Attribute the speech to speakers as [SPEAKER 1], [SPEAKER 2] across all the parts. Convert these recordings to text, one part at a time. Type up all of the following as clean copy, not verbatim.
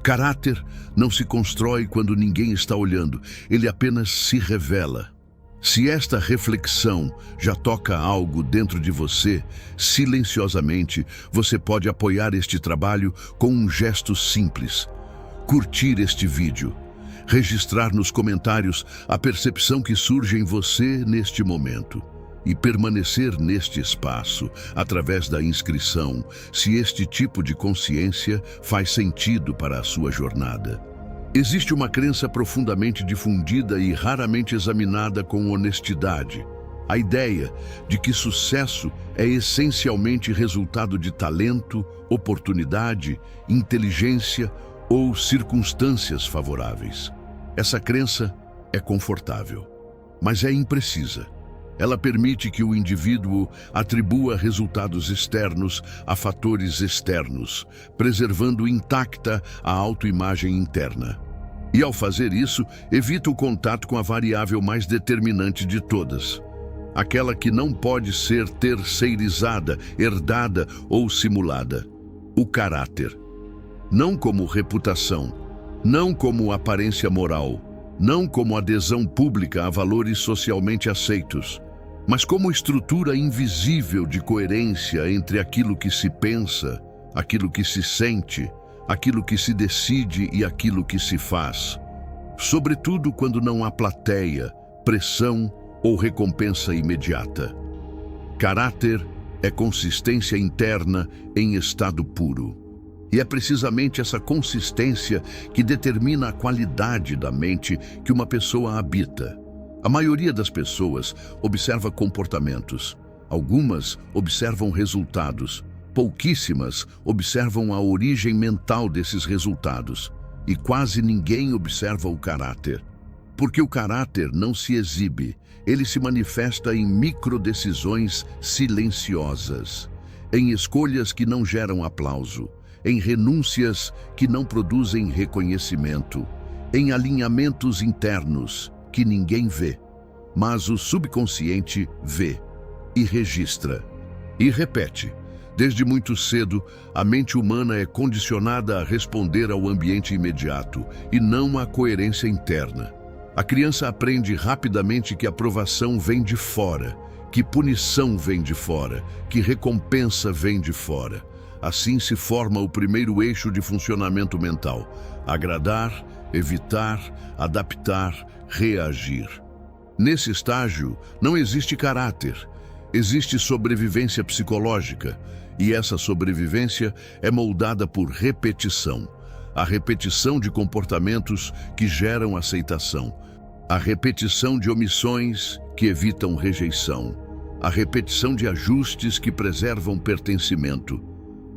[SPEAKER 1] Caráter não se constrói quando ninguém está olhando, ele apenas se revela. Se esta reflexão já toca algo dentro de você, silenciosamente, você pode apoiar este trabalho com um gesto simples. Curtir este vídeo. Registrar nos comentários a percepção que surge em você neste momento. E permanecer neste espaço, através da inscrição, se este tipo de consciência faz sentido para a sua jornada. Existe uma crença profundamente difundida e raramente examinada com honestidade. A ideia de que sucesso é essencialmente resultado de talento, oportunidade, inteligência ou circunstâncias favoráveis. Essa crença é confortável, mas é imprecisa. Ela permite que o indivíduo atribua resultados externos a fatores externos, preservando intacta a autoimagem interna. E ao fazer isso, evita o contato com a variável mais determinante de todas, aquela que não pode ser terceirizada, herdada ou simulada: o caráter. Não como reputação, não como aparência moral, não como adesão pública a valores socialmente aceitos, mas como estrutura invisível de coerência entre aquilo que se pensa, aquilo que se sente, aquilo que se decide e aquilo que se faz. Sobretudo quando não há plateia, pressão ou recompensa imediata. Caráter é consistência interna em estado puro. E é precisamente essa consistência que determina a qualidade da mente que uma pessoa habita. A maioria das pessoas observa comportamentos. Algumas observam resultados. Pouquíssimas observam a origem mental desses resultados. E quase ninguém observa o caráter. Porque o caráter não se exibe, ele se manifesta em microdecisões silenciosas, em escolhas que não geram aplauso, em renúncias que não produzem reconhecimento, em alinhamentos internos que ninguém vê, mas o subconsciente vê e registra e repete. Desde muito cedo, a mente humana é condicionada a responder ao ambiente imediato e não à coerência interna. A criança aprende rapidamente que aprovação vem de fora, que punição vem de fora, que recompensa vem de fora. Assim se forma o primeiro eixo de funcionamento mental: agradar, evitar, adaptar, reagir. Nesse estágio, não existe caráter, existe sobrevivência psicológica, e essa sobrevivência é moldada por repetição. A repetição de comportamentos que geram aceitação, a repetição de omissões que evitam rejeição, a repetição de ajustes que preservam pertencimento.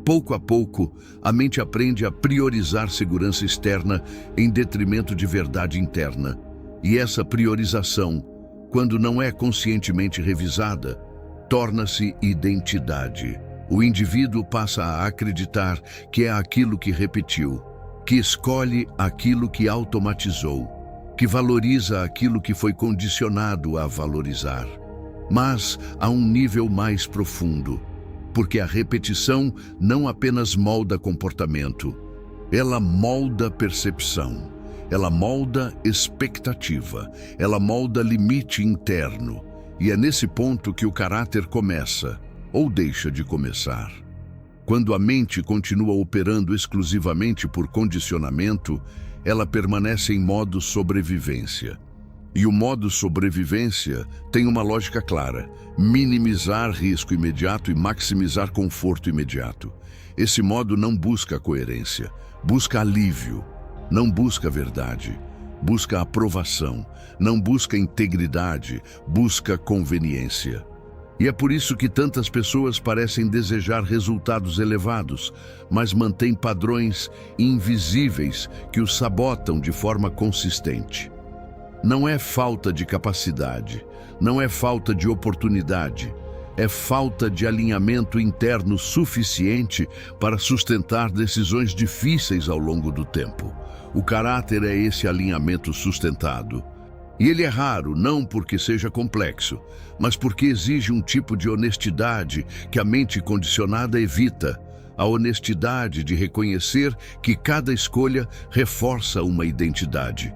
[SPEAKER 1] Pouco a pouco, a mente aprende a priorizar segurança externa em detrimento de verdade interna. E essa priorização, quando não é conscientemente revisada, torna-se identidade. O indivíduo passa a acreditar que é aquilo que repetiu, que escolhe aquilo que automatizou, que valoriza aquilo que foi condicionado a valorizar. Mas a um nível mais profundo, porque a repetição não apenas molda comportamento, ela molda percepção, ela molda expectativa, ela molda limite interno. E é nesse ponto que o caráter começa, ou deixa de começar. Quando a mente continua operando exclusivamente por condicionamento, ela permanece em modo sobrevivência. E o modo sobrevivência tem uma lógica clara: minimizar risco imediato e maximizar conforto imediato. Esse modo não busca coerência, busca alívio, não busca verdade, busca aprovação, não busca integridade, busca conveniência. E é por isso que tantas pessoas parecem desejar resultados elevados, mas mantêm padrões invisíveis que os sabotam de forma consistente. Não é falta de capacidade, não é falta de oportunidade, é falta de alinhamento interno suficiente para sustentar decisões difíceis ao longo do tempo. O caráter é esse alinhamento sustentado. E ele é raro, não porque seja complexo, mas porque exige um tipo de honestidade que a mente condicionada evita, a honestidade de reconhecer que cada escolha reforça uma identidade.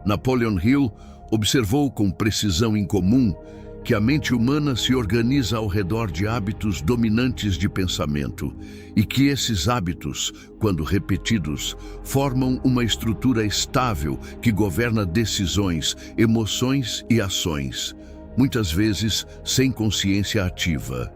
[SPEAKER 1] Napoleon Hill observou com precisão incomum que a mente humana se organiza ao redor de hábitos dominantes de pensamento e que esses hábitos, quando repetidos, formam uma estrutura estável que governa decisões, emoções e ações, muitas vezes sem consciência ativa.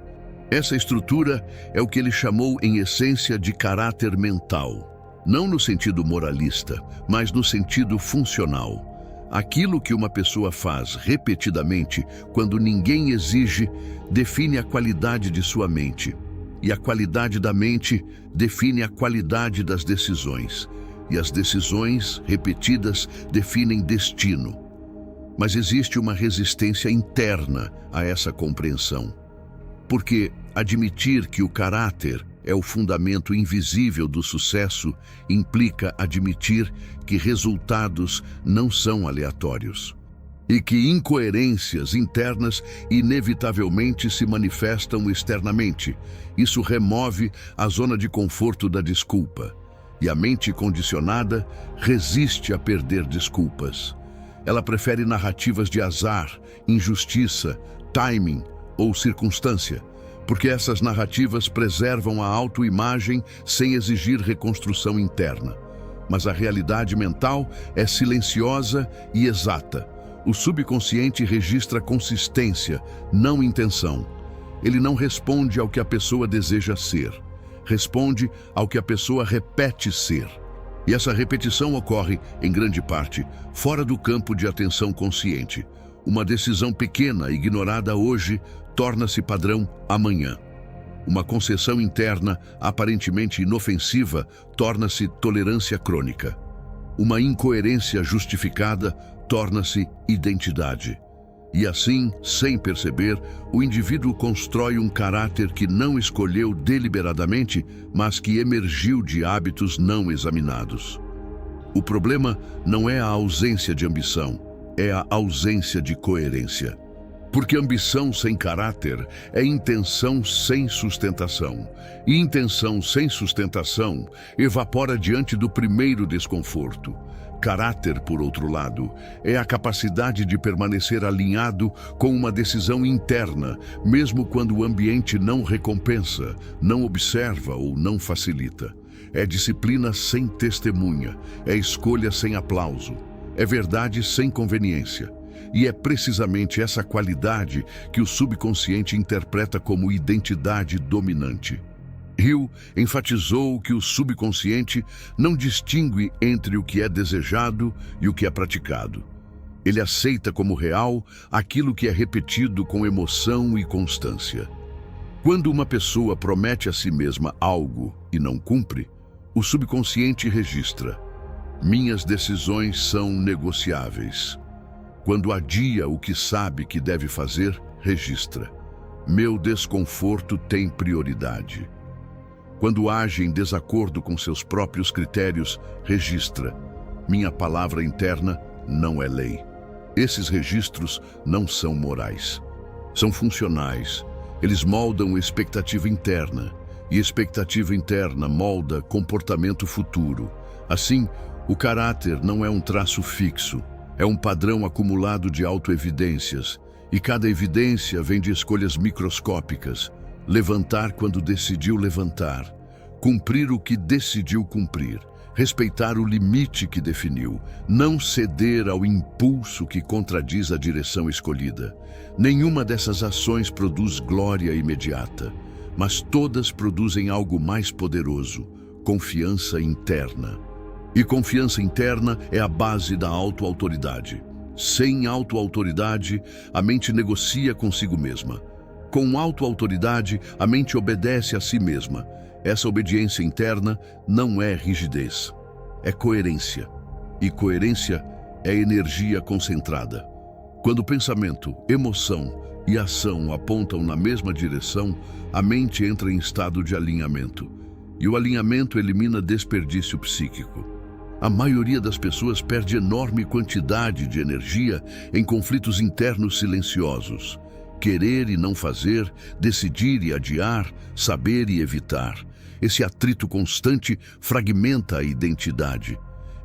[SPEAKER 1] Essa estrutura é o que ele chamou em essência de caráter mental, não no sentido moralista, mas no sentido funcional. Aquilo que uma pessoa faz repetidamente, quando ninguém exige, define a qualidade de sua mente. E a qualidade da mente define a qualidade das decisões. E as decisões repetidas definem destino. Mas existe uma resistência interna a essa compreensão. Porque admitir que o caráter é o fundamento invisível do sucesso implica admitir que resultados não são aleatórios e que incoerências internas inevitavelmente se manifestam externamente. Isso remove a zona de conforto da desculpa, e a mente condicionada resiste a perder desculpas. Ela prefere narrativas de azar, injustiça, timing ou circunstância, porque essas narrativas preservam a autoimagem sem exigir reconstrução interna. Mas a realidade mental é silenciosa e exata. O subconsciente registra consistência, não intenção. Ele não responde ao que a pessoa deseja ser. Responde ao que a pessoa repete ser. E essa repetição ocorre, em grande parte, fora do campo de atenção consciente. Uma decisão pequena, ignorada hoje, torna-se padrão amanhã. Uma concessão interna, aparentemente inofensiva, torna-se tolerância crônica. Uma incoerência justificada torna-se identidade. E assim, sem perceber, o indivíduo constrói um caráter que não escolheu deliberadamente, mas que emergiu de hábitos não examinados. O problema não é a ausência de ambição, é a ausência de coerência. Porque ambição sem caráter é intenção sem sustentação. E intenção sem sustentação evapora diante do primeiro desconforto. Caráter, por outro lado, é a capacidade de permanecer alinhado com uma decisão interna, mesmo quando o ambiente não recompensa, não observa ou não facilita. É disciplina sem testemunha, é escolha sem aplauso, é verdade sem conveniência. E é precisamente essa qualidade que o subconsciente interpreta como identidade dominante. Hill enfatizou que o subconsciente não distingue entre o que é desejado e o que é praticado. Ele aceita como real aquilo que é repetido com emoção e constância. Quando uma pessoa promete a si mesma algo e não cumpre, o subconsciente registra: minhas decisões são negociáveis. Quando adia o que sabe que deve fazer, registra: meu desconforto tem prioridade. Quando age em desacordo com seus próprios critérios, registra: minha palavra interna não é lei. Esses registros não são morais. São funcionais. Eles moldam expectativa interna, e expectativa interna molda comportamento futuro. Assim, o caráter não é um traço fixo. É um padrão acumulado de autoevidências, e cada evidência vem de escolhas microscópicas. Levantar quando decidiu levantar, cumprir o que decidiu cumprir, respeitar o limite que definiu, não ceder ao impulso que contradiz a direção escolhida. Nenhuma dessas ações produz glória imediata, mas todas produzem algo mais poderoso: confiança interna. E confiança interna é a base da autoautoridade. Sem autoautoridade, a mente negocia consigo mesma. Com autoautoridade, a mente obedece a si mesma. Essa obediência interna não é rigidez, é coerência. E coerência é energia concentrada. Quando pensamento, emoção e ação apontam na mesma direção, a mente entra em estado de alinhamento. E o alinhamento elimina desperdício psíquico. A maioria das pessoas perde enorme quantidade de energia em conflitos internos silenciosos. Querer e não fazer, decidir e adiar, saber e evitar. Esse atrito constante fragmenta a identidade.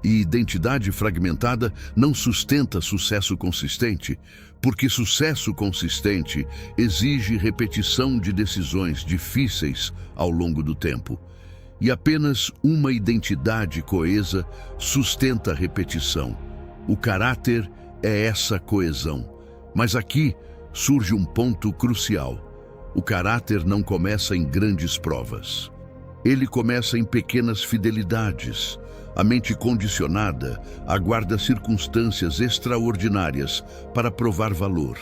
[SPEAKER 1] E identidade fragmentada não sustenta sucesso consistente, porque sucesso consistente exige repetição de decisões difíceis ao longo do tempo. E apenas uma identidade coesa sustenta a repetição. O caráter é essa coesão. Mas aqui surge um ponto crucial. O caráter não começa em grandes provas. Ele começa em pequenas fidelidades. A mente condicionada aguarda circunstâncias extraordinárias para provar valor.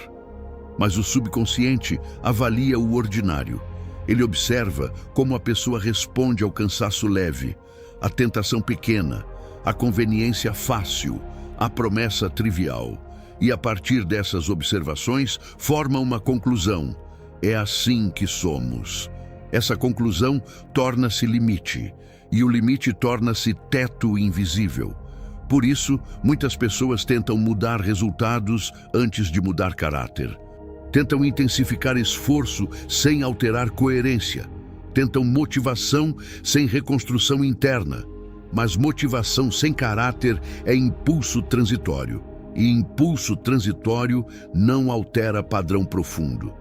[SPEAKER 1] Mas o subconsciente avalia o ordinário. Ele observa como a pessoa responde ao cansaço leve, à tentação pequena, à conveniência fácil, à promessa trivial. E a partir dessas observações, forma uma conclusão. É assim que somos. Essa conclusão torna-se limite, e o limite torna-se teto invisível. Por isso, muitas pessoas tentam mudar resultados antes de mudar caráter. Tentam intensificar esforço sem alterar coerência. Tentam motivação sem reconstrução interna. Mas motivação sem caráter é impulso transitório. E impulso transitório não altera padrão profundo.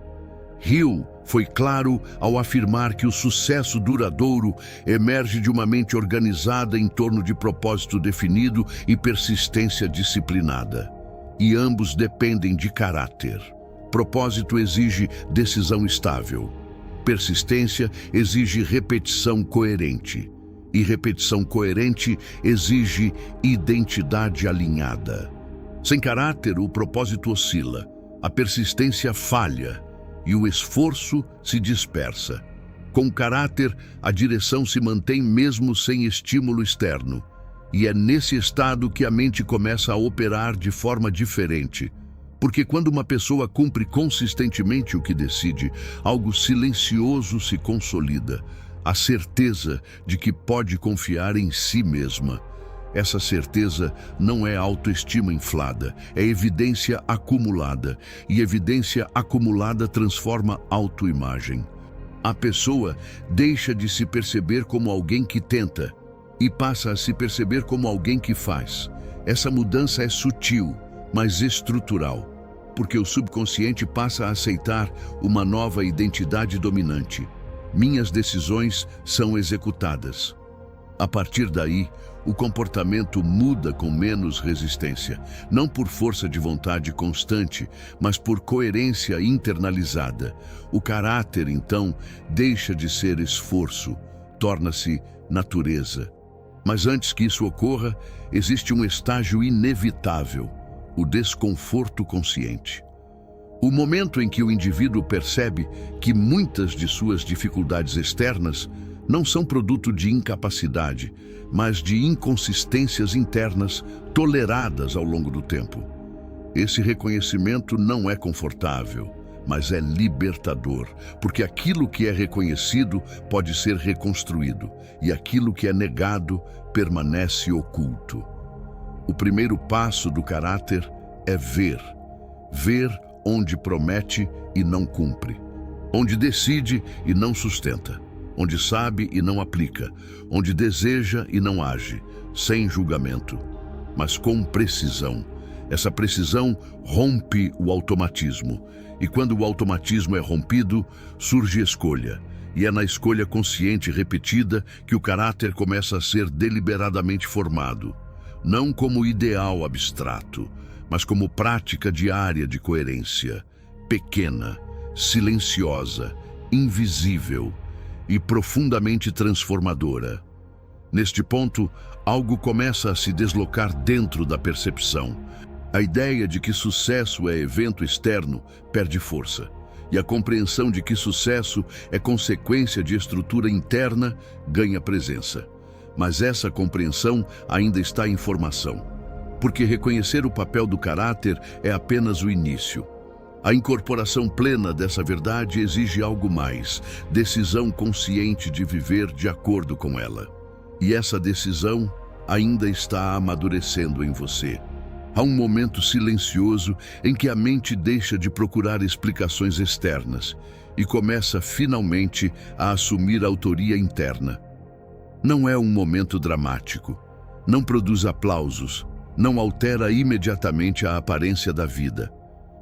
[SPEAKER 1] Hill foi claro ao afirmar que o sucesso duradouro emerge de uma mente organizada em torno de propósito definido e persistência disciplinada. E ambos dependem de caráter. Propósito exige decisão estável. Persistência exige repetição coerente. E repetição coerente exige identidade alinhada. Sem caráter, o propósito oscila, a persistência falha e o esforço se dispersa. Com caráter, a direção se mantém mesmo sem estímulo externo. E é nesse estado que a mente começa a operar de forma diferente. Porque quando uma pessoa cumpre consistentemente o que decide, algo silencioso se consolida. A certeza de que pode confiar em si mesma. Essa certeza não é autoestima inflada, é evidência acumulada. E evidência acumulada transforma autoimagem. A pessoa deixa de se perceber como alguém que tenta e passa a se perceber como alguém que faz. Essa mudança é sutil, mas estrutural, porque o subconsciente passa a aceitar uma nova identidade dominante. Minhas decisões são executadas. A partir daí, o comportamento muda com menos resistência, não por força de vontade constante, mas por coerência internalizada. O caráter, então, deixa de ser esforço, torna-se natureza. Mas antes que isso ocorra, existe um estágio inevitável, o desconforto consciente. O momento em que o indivíduo percebe que muitas de suas dificuldades externas não são produto de incapacidade, mas de inconsistências internas toleradas ao longo do tempo. Esse reconhecimento não é confortável, mas é libertador, porque aquilo que é reconhecido pode ser reconstruído, e aquilo que é negado permanece oculto. O primeiro passo do caráter é ver. Ver onde promete e não cumpre, onde decide e não sustenta, onde sabe e não aplica, onde deseja e não age, sem julgamento, mas com precisão. Essa precisão rompe o automatismo, e quando o automatismo é rompido, surge escolha. E é na escolha consciente e repetida que o caráter começa a ser deliberadamente formado, não como ideal abstrato, mas como prática diária de coerência, pequena, silenciosa, invisível e profundamente transformadora. Neste ponto, algo começa a se deslocar dentro da percepção. A ideia de que sucesso é evento externo perde força, e a compreensão de que sucesso é consequência de estrutura interna ganha presença. Mas essa compreensão ainda está em formação, porque reconhecer o papel do caráter é apenas o início. A incorporação plena dessa verdade exige algo mais, decisão consciente de viver de acordo com ela. E essa decisão ainda está amadurecendo em você. Há um momento silencioso em que a mente deixa de procurar explicações externas e começa finalmente a assumir a autoria interna. Não é um momento dramático, não produz aplausos, não altera imediatamente a aparência da vida,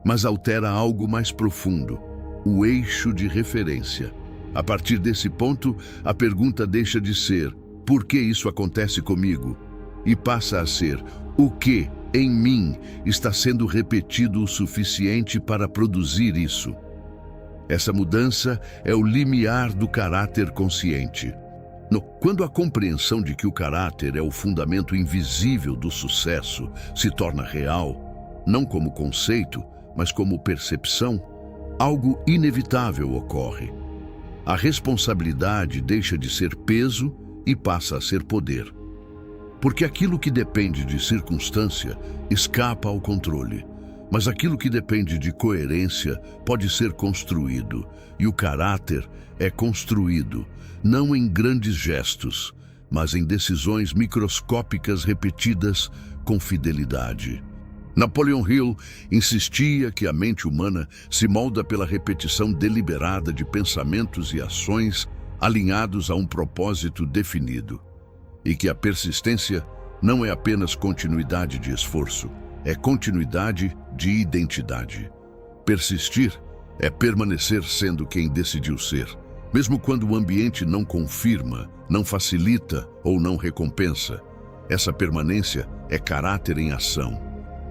[SPEAKER 1] mas altera algo mais profundo, o eixo de referência. A partir desse ponto, a pergunta deixa de ser "por que isso acontece comigo?" e passa a ser "o que em mim está sendo repetido o suficiente para produzir isso?" Essa mudança é o limiar do caráter consciente. Quando a compreensão de que o caráter é o fundamento invisível do sucesso se torna real, não como conceito, mas como percepção, algo inevitável ocorre. A responsabilidade deixa de ser peso e passa a ser poder. Porque aquilo que depende de circunstância escapa ao controle, mas aquilo que depende de coerência pode ser construído, e o caráter é construído, não em grandes gestos, mas em decisões microscópicas repetidas com fidelidade. Napoleon Hill insistia que a mente humana se molda pela repetição deliberada de pensamentos e ações alinhados a um propósito definido, e que a persistência não é apenas continuidade de esforço, é continuidade de identidade. Persistir é permanecer sendo quem decidiu ser, mesmo quando o ambiente não confirma, não facilita ou não recompensa. Essa permanência é caráter em ação.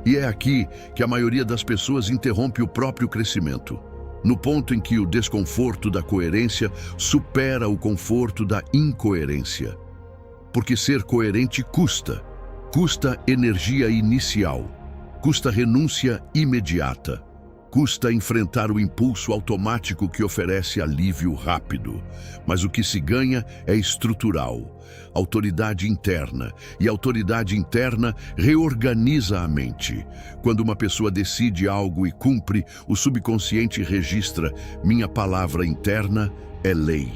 [SPEAKER 1] E é aqui que a maioria das pessoas interrompe o próprio crescimento, no ponto em que o desconforto da coerência supera o conforto da incoerência. Porque ser coerente custa energia inicial, custa renúncia imediata, custa enfrentar o impulso automático que oferece alívio rápido. Mas o que se ganha é estrutural, autoridade interna, e a autoridade interna reorganiza a mente. Quando uma pessoa decide algo e cumpre, o subconsciente registra: minha palavra interna é lei.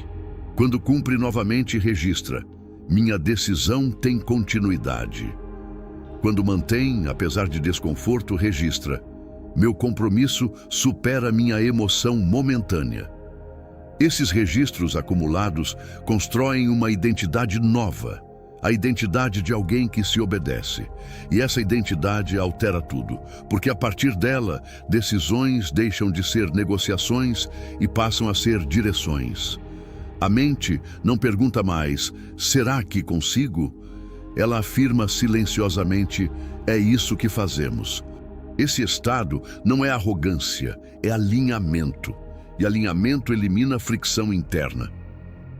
[SPEAKER 1] Quando cumpre novamente, registra: minha decisão tem continuidade. Quando mantém, apesar de desconforto, registra: meu compromisso supera minha emoção momentânea. Esses registros acumulados constroem uma identidade nova, a identidade de alguém que se obedece. E essa identidade altera tudo, porque a partir dela, decisões deixam de ser negociações e passam a ser direções. A mente não pergunta mais: será que consigo? Ela afirma silenciosamente: é isso que fazemos. Esse estado não é arrogância, é alinhamento. E alinhamento elimina fricção interna.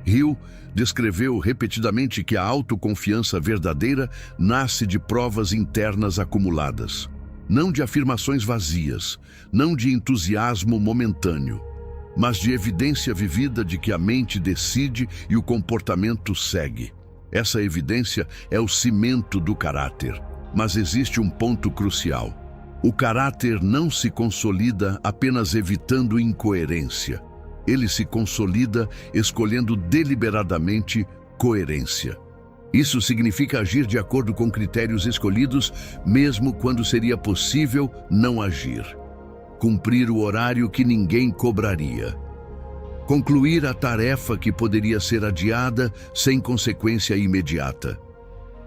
[SPEAKER 1] Hill descreveu repetidamente que a autoconfiança verdadeira nasce de provas internas acumuladas, não de afirmações vazias, não de entusiasmo momentâneo, mas de evidência vivida de que a mente decide e o comportamento segue. Essa evidência é o cimento do caráter. Mas existe um ponto crucial. O caráter não se consolida apenas evitando incoerência. Ele se consolida escolhendo deliberadamente coerência. Isso significa agir de acordo com critérios escolhidos, mesmo quando seria possível não agir. Cumprir o horário que ninguém cobraria. Concluir a tarefa que poderia ser adiada sem consequência imediata.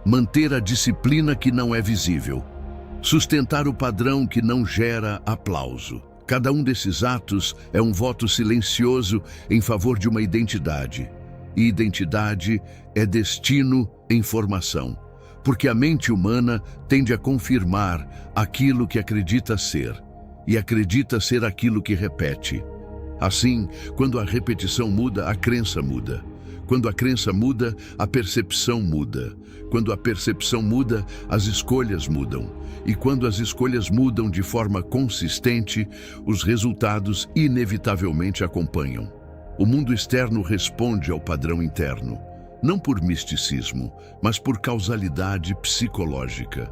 [SPEAKER 1] Manter a disciplina que não é visível. Sustentar o padrão que não gera aplauso. Cada um desses atos é um voto silencioso em favor de uma identidade. E identidade é destino em formação, porque a mente humana tende a confirmar aquilo que acredita ser, e acredita ser aquilo que repete. Assim, quando a repetição muda, a crença muda. Quando a crença muda, a percepção muda. Quando a percepção muda, as escolhas mudam. E quando as escolhas mudam de forma consistente, os resultados inevitavelmente acompanham. O mundo externo responde ao padrão interno, não por misticismo, mas por causalidade psicológica.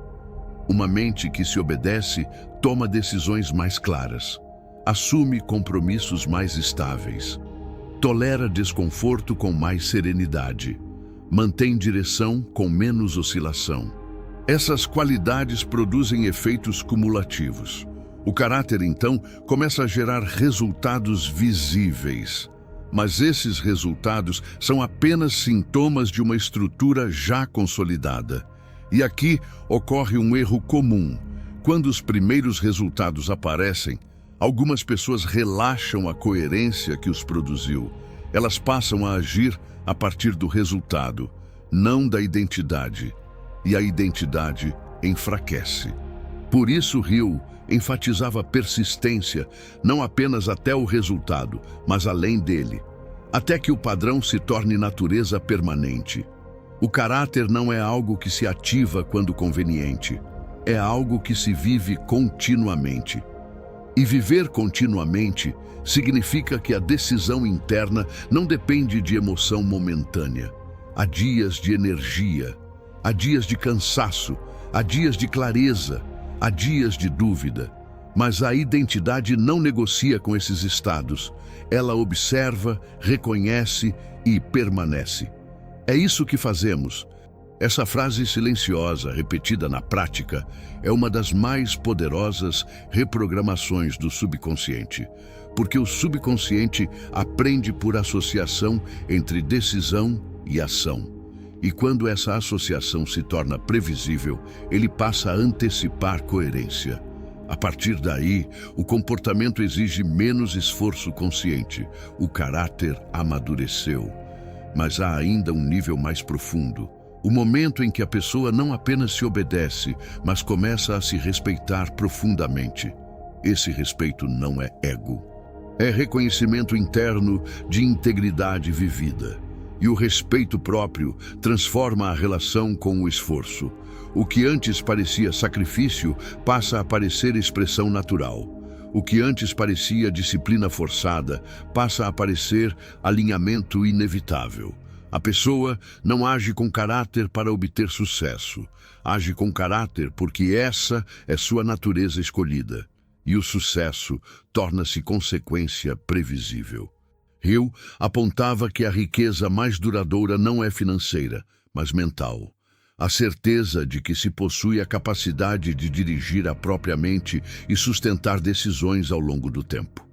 [SPEAKER 1] Uma mente que se obedece toma decisões mais claras, assume compromissos mais estáveis, tolera desconforto com mais serenidade, mantém direção com menos oscilação. Essas qualidades produzem efeitos cumulativos. O caráter, então, começa a gerar resultados visíveis. Mas esses resultados são apenas sintomas de uma estrutura já consolidada. E aqui ocorre um erro comum. Quando os primeiros resultados aparecem, algumas pessoas relaxam a coerência que os produziu. Elas passam a agir a partir do resultado, não da identidade. E a identidade enfraquece. Por isso, Hill enfatizava persistência, não apenas até o resultado, mas além dele, até que o padrão se torne natureza permanente. O caráter não é algo que se ativa quando conveniente, é algo que se vive continuamente. E viver continuamente significa que a decisão interna não depende de emoção momentânea. Há dias de energia, há dias de cansaço, há dias de clareza, há dias de dúvida. Mas a identidade não negocia com esses estados. Ela observa, reconhece e permanece. É isso que fazemos. Essa frase silenciosa, repetida na prática, é uma das mais poderosas reprogramações do subconsciente, porque o subconsciente aprende por associação entre decisão e ação. E quando essa associação se torna previsível, ele passa a antecipar coerência. A partir daí, o comportamento exige menos esforço consciente. O caráter amadureceu. Mas há ainda um nível mais profundo. O momento em que a pessoa não apenas se obedece, mas começa a se respeitar profundamente. Esse respeito não é ego. É reconhecimento interno de integridade vivida. E o respeito próprio transforma a relação com o esforço. O que antes parecia sacrifício passa a parecer expressão natural. O que antes parecia disciplina forçada passa a parecer alinhamento inevitável. A pessoa não age com caráter para obter sucesso. Age com caráter porque essa é sua natureza escolhida. E o sucesso torna-se consequência previsível. Hill apontava que a riqueza mais duradoura não é financeira, mas mental. A certeza de que se possui a capacidade de dirigir a própria mente e sustentar decisões ao longo do tempo.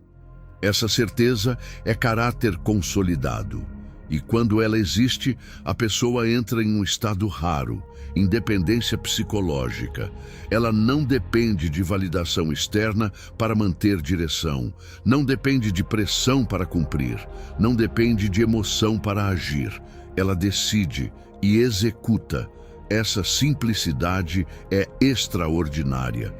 [SPEAKER 1] Essa certeza é caráter consolidado. E quando ela existe, a pessoa entra em um estado raro, independência psicológica. Ela não depende de validação externa para manter direção, não depende de pressão para cumprir, não depende de emoção para agir. Ela decide e executa. Essa simplicidade é extraordinária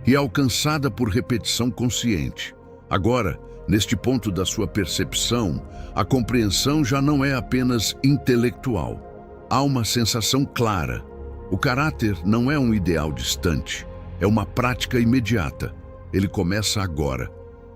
[SPEAKER 1] e é alcançada por repetição consciente. Agora, neste ponto da sua percepção, a compreensão já não é apenas intelectual. Há uma sensação clara. O caráter não é um ideal distante, é uma prática imediata. Ele começa agora,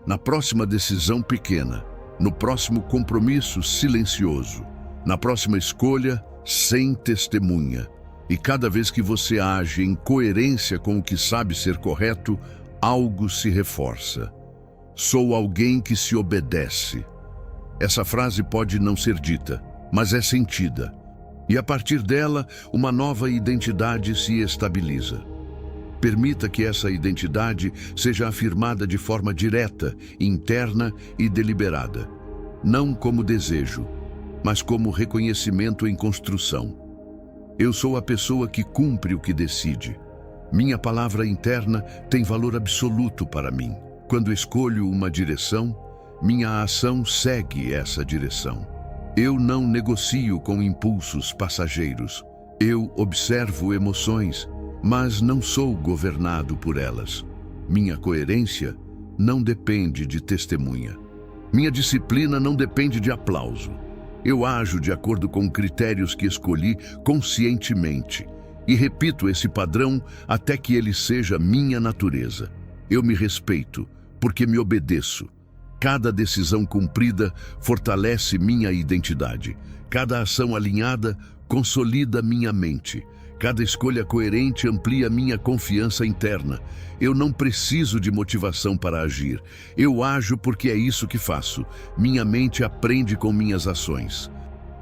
[SPEAKER 1] na próxima decisão pequena, no próximo compromisso silencioso, na próxima escolha sem testemunha. E cada vez que você age em coerência com o que sabe ser correto, algo se reforça. Sou alguém que se obedece. Essa frase pode não ser dita, mas é sentida. E a partir dela, uma nova identidade se estabiliza. Permita que essa identidade seja afirmada de forma direta, interna e deliberada. Não como desejo, mas como reconhecimento em construção. Eu sou a pessoa que cumpre o que decide. Minha palavra interna tem valor absoluto para mim. Quando escolho uma direção, minha ação segue essa direção. Eu não negocio com impulsos passageiros. Eu observo emoções, mas não sou governado por elas. Minha coerência não depende de testemunha. Minha disciplina não depende de aplauso. Eu ajo de acordo com critérios que escolhi conscientemente e repito esse padrão até que ele seja minha natureza. Eu me respeito porque me obedeço. Cada decisão cumprida fortalece minha identidade. Cada ação alinhada consolida minha mente. Cada escolha coerente amplia minha confiança interna. Eu não preciso de motivação para agir. Eu ajo porque é isso que faço. Minha mente aprende com minhas ações.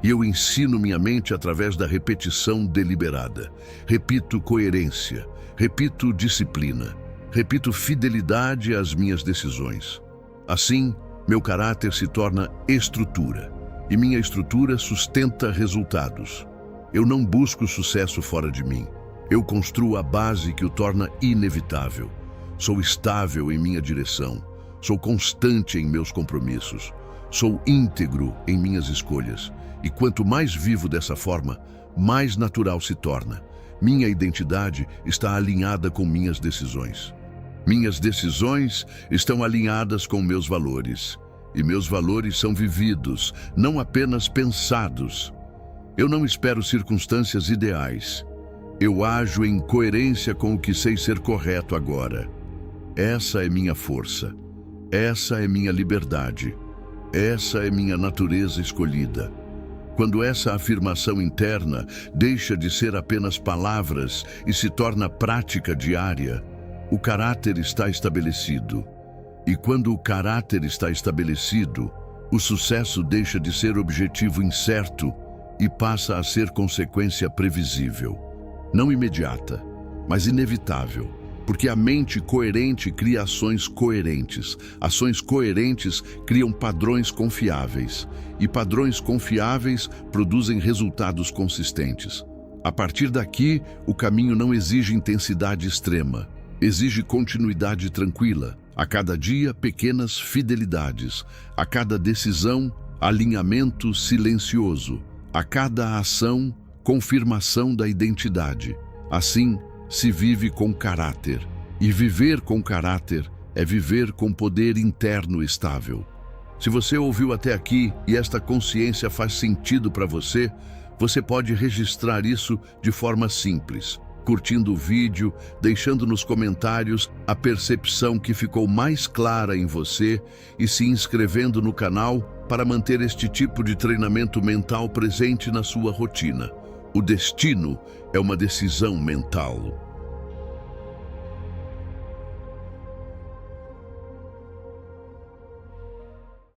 [SPEAKER 1] E eu ensino minha mente através da repetição deliberada. Repito coerência, repito disciplina, repito fidelidade às minhas decisões. Assim, meu caráter se torna estrutura, e minha estrutura sustenta resultados. Eu não busco sucesso fora de mim. Eu construo a base que o torna inevitável. Sou estável em minha direção. Sou constante em meus compromissos. Sou íntegro em minhas escolhas. E quanto mais vivo dessa forma, mais natural se torna. Minha identidade está alinhada com minhas decisões. Minhas decisões estão alinhadas com meus valores. E meus valores são vividos, não apenas pensados. Eu não espero circunstâncias ideais. Eu ajo em coerência com o que sei ser correto agora. Essa é minha força. Essa é minha liberdade. Essa é minha natureza escolhida. Quando essa afirmação interna deixa de ser apenas palavras e se torna prática diária, o caráter está estabelecido. E quando o caráter está estabelecido, o sucesso deixa de ser objetivo incerto e passa a ser consequência previsível. Não imediata, mas inevitável, porque a mente coerente cria ações coerentes. Ações coerentes criam padrões confiáveis, e padrões confiáveis produzem resultados consistentes. A partir daqui, o caminho não exige intensidade extrema, exige continuidade tranquila. A cada dia, pequenas fidelidades. A cada decisão, alinhamento silencioso. A cada ação, confirmação da identidade. Assim, se vive com caráter. E viver com caráter é viver com poder interno estável. Se você ouviu até aqui e esta consciência faz sentido para você, você pode registrar isso de forma simples, curtindo o vídeo, deixando nos comentários a percepção que ficou mais clara em você e se inscrevendo no canal para manter este tipo de treinamento mental presente na sua rotina. O destino é uma decisão mental.